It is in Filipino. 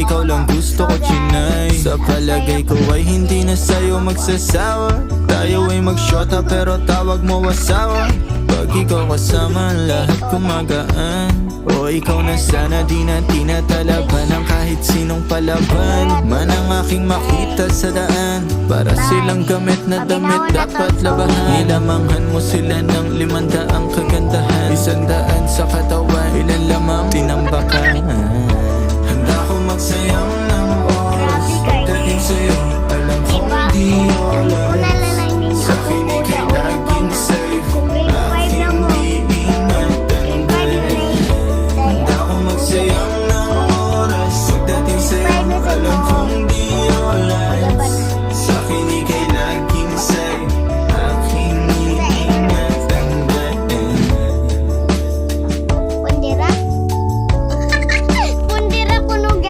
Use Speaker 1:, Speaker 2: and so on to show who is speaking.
Speaker 1: ikaw lang gusto ko, chinay. Sa palagay ko ay hindi na sa'yo magsasawa. Tayo ay magsyota pero tawag mo asawa. Pag ikaw kasama lahat kumagaan. O ikaw na sana di na tinatalaban ng kahit sinong palaban man ang aking makita sa daan. Para silang gamit na damit dapat labahan. Nilamanghan mo sila ng 500 kagandahan. 100 sa katawan, ilan lamang tinambakan.